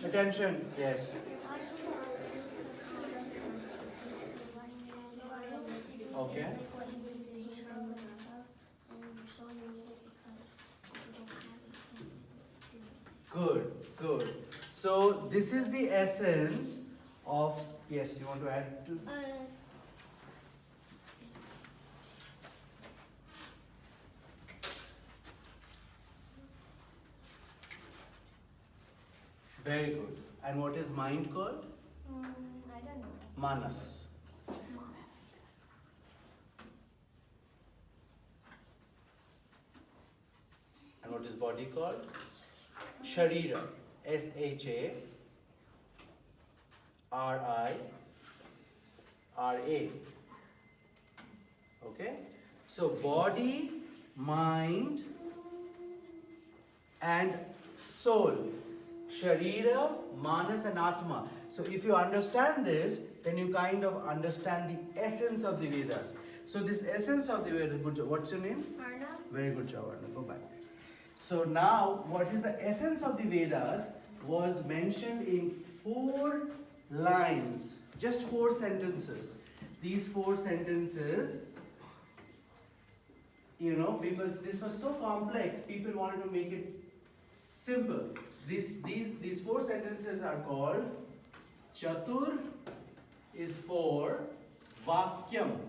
Attention. Yes. Okay. Good, good. So this is the essence of, yes, you want to add to? Very good. And what is mind called? I don't know. Manas. And what is body called? Sharira. Sharira. Okay? So body, mind, and soul. Sharira, Manas, and Atma. So if you understand this, then you kind of understand the essence of the Vedas. So this essence of the Vedas, good job. What's your name? Arna? Very good job, Arna. Go back. So now, what is the essence of the Vedas was mentioned in 4 lines, just 4 sentences. These 4 sentences, you know, because this was so complex, people wanted to make it simple. These 4 sentences are called Chatur is for Vakyam.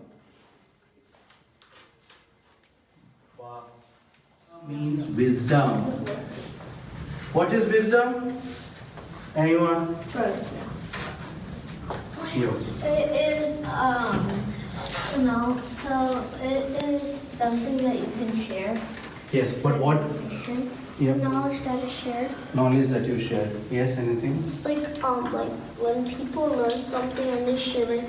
Means wisdom. What is wisdom? Anyone? You. It is so it is something that you can share. Yes, but what? Yeah. Knowledge that is shared. Knowledge that you share. Yes, anything? It's like when people learn something and they share it,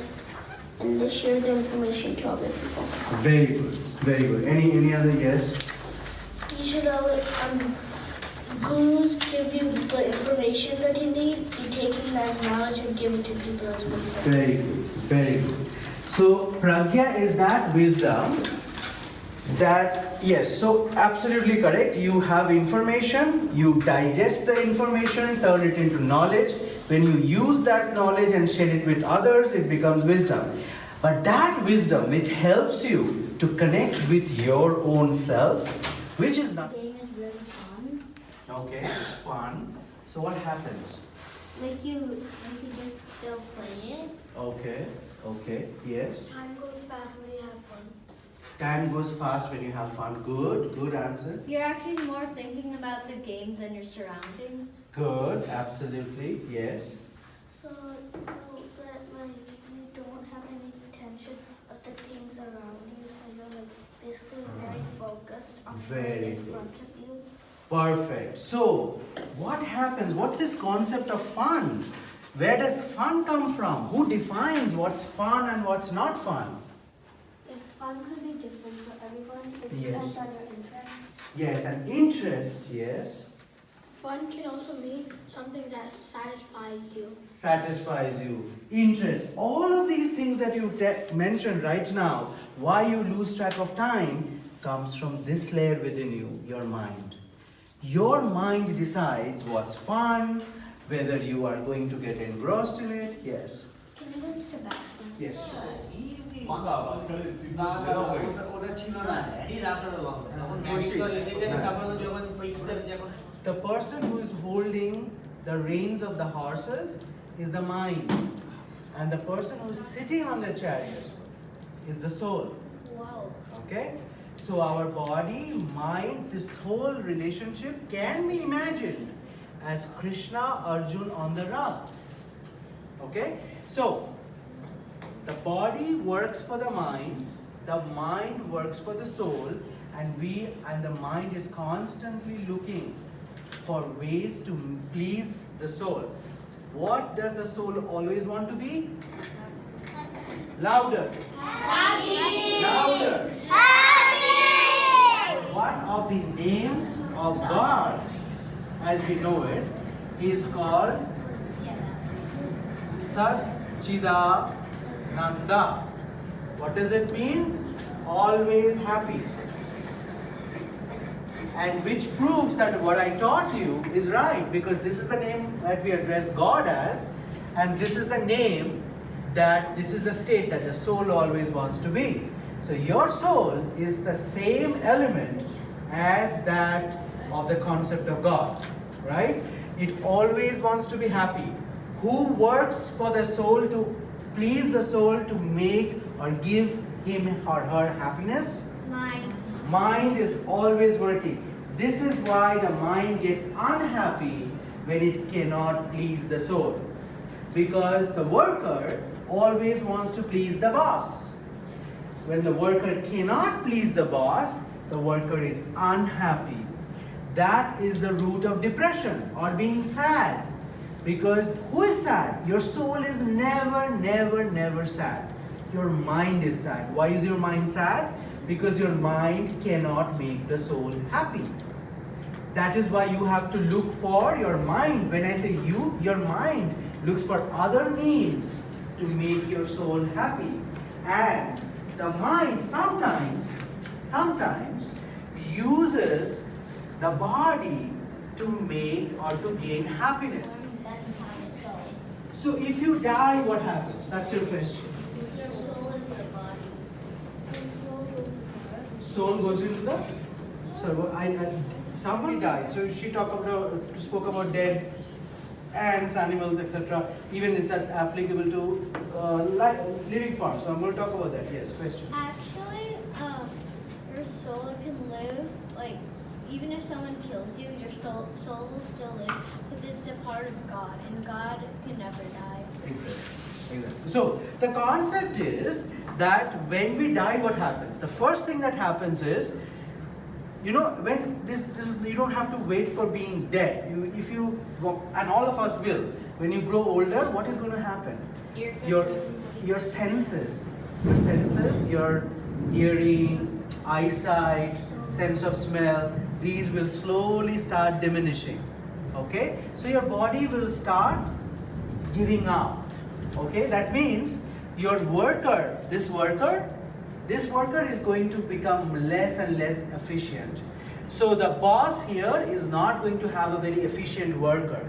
and they share the information to other people. Very good, very good. Any other yes? You should always gurus give you the information that you need. You take it as knowledge and give it to people as wisdom. Very good, very good. So pragya is that wisdom that, yes, so absolutely correct. You have information, you digest the information, turn it into knowledge. When you use that knowledge and share it with others, it becomes wisdom. But that wisdom which helps you to connect with your own self, which is not... The game is really fun. Okay, it's fun. So what happens? Like you just still play it. Okay, okay, yes. Time goes fast when you have fun. Time goes fast when you have fun. Good, good answer. You're actually more thinking about the game than your surroundings. Good, absolutely, yes. So that like you don't have any tension of the things around you, so you're like basically very focused on what's Very in good. front of you. Perfect. So, what happens? What's this concept of fun? Where does fun come from? Who defines what's fun and what's not fun? If fun could be different for everyone, it Yes. depends on your interest. Yes, and interest, yes. Fun can also mean something that satisfies you. Satisfies you. Interest. All of these things that you mentioned right now, why you lose track of time, comes from this layer within you, your mind. Your mind decides what's fun, whether you are going to get engrossed in it. Yes. Can you go to the bathroom? Yes, sure. The person who is holding the reins of the horses is the mind. And the person who is sitting on the chariot is the soul. Wow. Okay? So our body, mind, this whole relationship can be imagined as Krishna, Arjun on the Rath. Okay? So, the body works for the mind works for the soul, and the mind is constantly looking for ways to please the soul. What does the soul always want to be? Louder. Happy. Louder. Happy. One of the names of God, as we know it, is called Satchidananda. What does it mean? Always happy. And which proves that what I taught you is right, because this is the name that we address God as, and this is the name that, this is the state that the soul always wants to be. So your soul is the same element as that of the concept of God, right? It always wants to be happy. Who works for the soul to please the soul to make or give him or her happiness? Mind. Mind is always working. This is why the mind gets unhappy when it cannot please the soul. Because the worker always wants to please the boss. When the worker cannot please the boss, the worker is unhappy. That is the root of depression or being sad. Because who is sad? Your soul is never sad. Your mind is sad. Why is your mind sad? Because your mind cannot make the soul happy. That is why you have to look for your mind. When I say you, your mind looks for other means to make your soul happy. And the mind sometimes uses the body to make or to gain happiness. So if you die, what happens? That's your question. Your soul is the body. Soul goes into the. So somebody died. So she spoke about dead ants, animals, etc. Even it's applicable to living forms. So I'm going to talk about that. Yes, question. Actually, your soul can live, like, even if someone kills you, your soul will still live, because it's a part of God, and God can never die. Exactly. So the concept is that when we die, what happens? The first thing that happens is, when this you don't have to wait for being dead. And all of us will. When you grow older, what is going to happen? Your senses, your hearing, eyesight, sense of smell, these will slowly start diminishing. Okay? So your body will start giving up. Okay? That means your worker, this worker is going to become less and less efficient. So the boss here is not going to have a very efficient worker.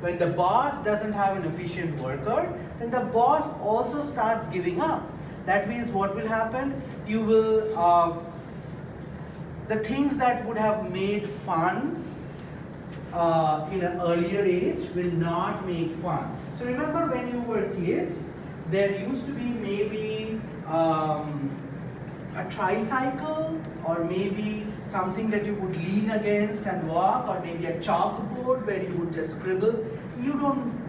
When the boss doesn't have an efficient worker, then the boss also starts giving up. That means what will happen? You will, the things that would have made fun in an earlier age will not make fun. So remember when you were kids, there used to be maybe a tricycle, or maybe something that you would lean against and walk, or maybe a chalkboard where you would just scribble.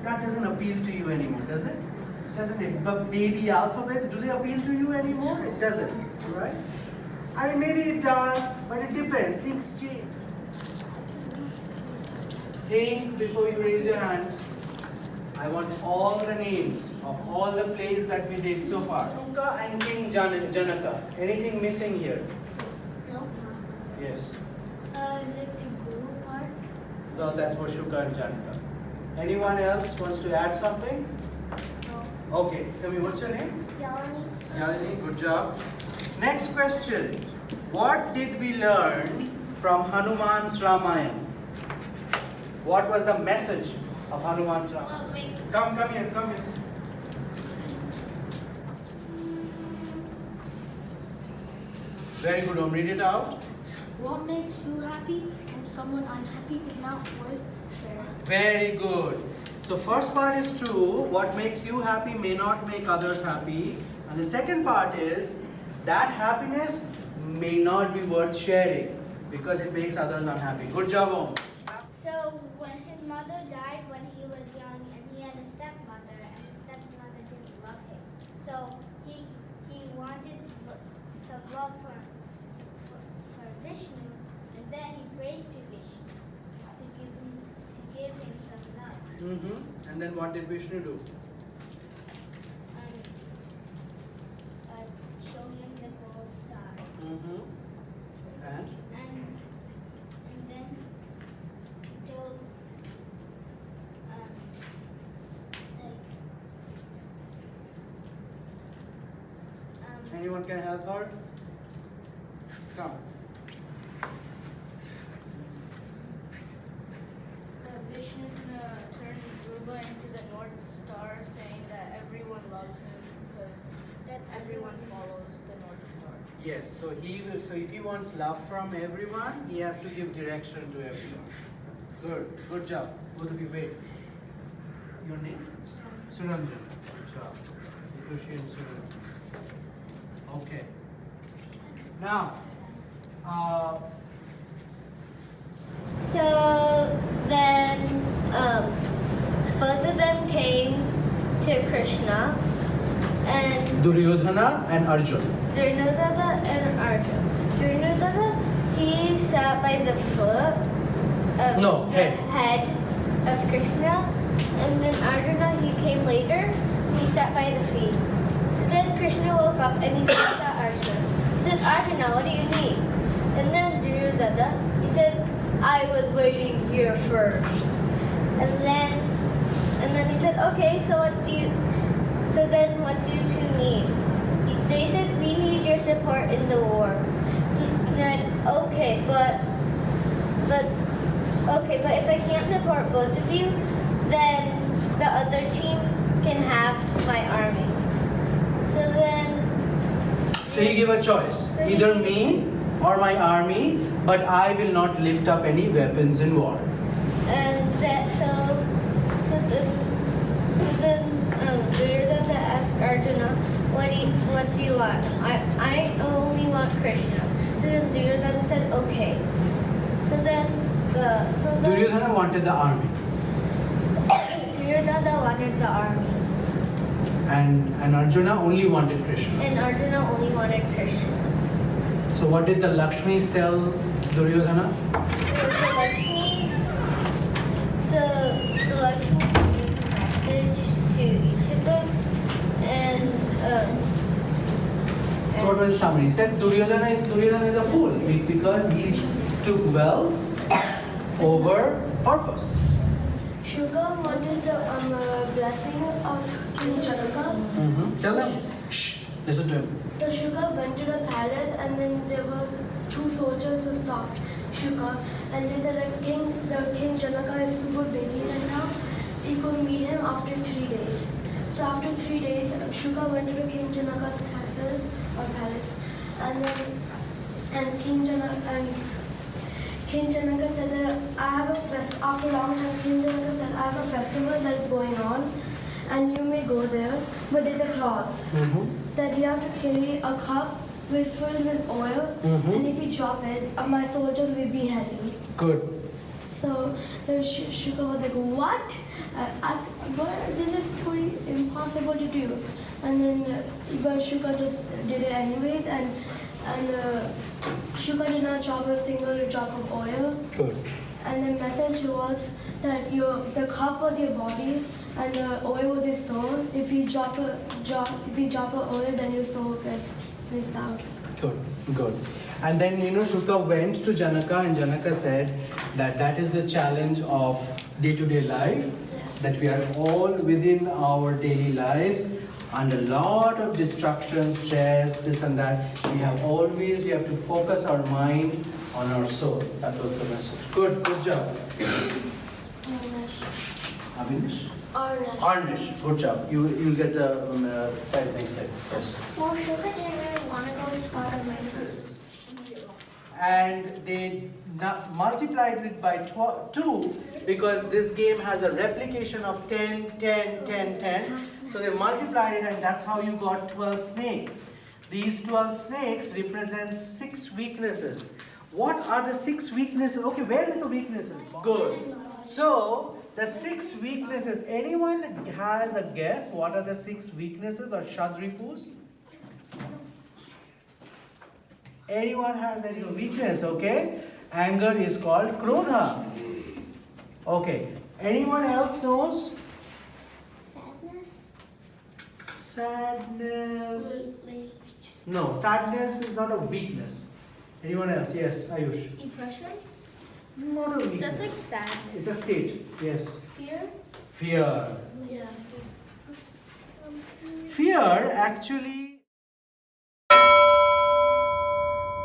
That doesn't appeal to you anymore, does it? Doesn't it? But baby alphabets, do they appeal to you anymore? It doesn't, right? I mean, maybe it does, but it depends. Things change. Think before you raise your hand. I want all the names of all the plays that we did so far. Shuka, anything Janaka? Anything missing here? No. Yes. The Guru part. No, that's for Shuka and Janaka. Anyone else wants to add something? No. Okay, tell me, what's your name? Yalini. Yalini, good job. Next question. What did we learn from Hanuman's Ramayana? What was the message of Hanuman's Ramayana? Come here. Very good, read it out. What makes you happy and someone unhappy is not worth sharing. Very good. So first part is true. What makes you happy may not make others happy. And the second part is that happiness may not be worth sharing because it makes others unhappy. Good job, Om. So when his mother died when he was young, and he had a stepmother, and the stepmother didn't love him, so he wanted some love for Vishnu, and then he prayed to Vishnu to give him some love. And then what did Vishnu do? Show him the gold star. And then he told anyone can help her? Come. going to the North Star saying that everyone loves him because everyone follows the North Star. Yes, so he will, so if he wants love from everyone, he has to give direction to everyone. Good job. Both of you, wait. Your name? Suranjan. Good job. Appreciate Suranjan. Okay. Now, So then both of them came to Krishna and Duryodhana and Arjun. Duryodhana and Arjun. Duryodhana, he sat by the foot of No, the head of Krishna, and then Arjuna, he came later, he sat by the feet. So then Krishna woke up and he said to Arjuna, he said, Arjuna, what do you need? And then Duryodhana, he said, I was waiting here first. And then he said, okay, so what do you two need? They said, we need your support in the war. He said, okay, but if I can't support both of you, then the other team can have my army. So he gave a choice, either me or my army, but I will not lift up any weapons in war. And then Duryodhana asked Arjuna, what do you want? I only want Krishna. So then Duryodhana said, okay. Duryodhana wanted the army. Duryodhana wanted the army. And Arjuna only wanted Krishna. And Arjuna only wanted Krishna. So what did the Lakshmis tell Duryodhana? The Lakshmi gave a message to each of them, and So what was the summary? He said Duryodhana is a fool because he took wealth over purpose. Shuka wanted the blessing of King Janaka. Tell them. Shh. Listen to him. So Shuka went to the palace, and then there were two soldiers who stopped Shuka, and they said the King Janaka is super busy right now. He could meet him after 3 days. So after 3 days, Shuka went to the King Janaka's castle or palace, and King Janaka said that after a long time, King Janaka said, I have a festival that is going on, and you may go there, but there's a clause that you have to carry a cup filled with oil, and if you drop it, my soldiers will be heavy. Good. So Shuka was like, what? But this is totally impossible to do. And then but Shuka just did it anyways, and Shuka did not drop a single drop of oil. Good. And the message was that the cup was your body and the oil was your soul. If you drop a oil, then your soul gets missed out. Good. And then Shuka went to Janaka, and Janaka said that is the challenge of day-to-day life, that we are all within our daily lives under a lot of distractions, stress, this and that. We have to focus our mind on our soul. That was the message. Good job. Avinash? Arnish. Good job. You'll get the prize next time. Yes. Well, Shuka didn't really want to go as far as my And they multiplied it by 2 because this game has a replication of 10, 10, 10, 10. So they multiplied it, and that's how you got 12 snakes. These 12 snakes represent 6 weaknesses. What are the 6 weaknesses? Okay, where is the weaknesses? Good. So the 6 weaknesses, anyone has a guess what are the 6 weaknesses or Shadripus? Anyone has any weakness, okay? Anger is called Krodha. Okay. Anyone else knows? Sadness. No, sadness is not a weakness. Anyone else? Yes, Ayush. Depression? Not a weakness. That's like sadness. It's a state. Yes. Fear? Yeah. Fear actually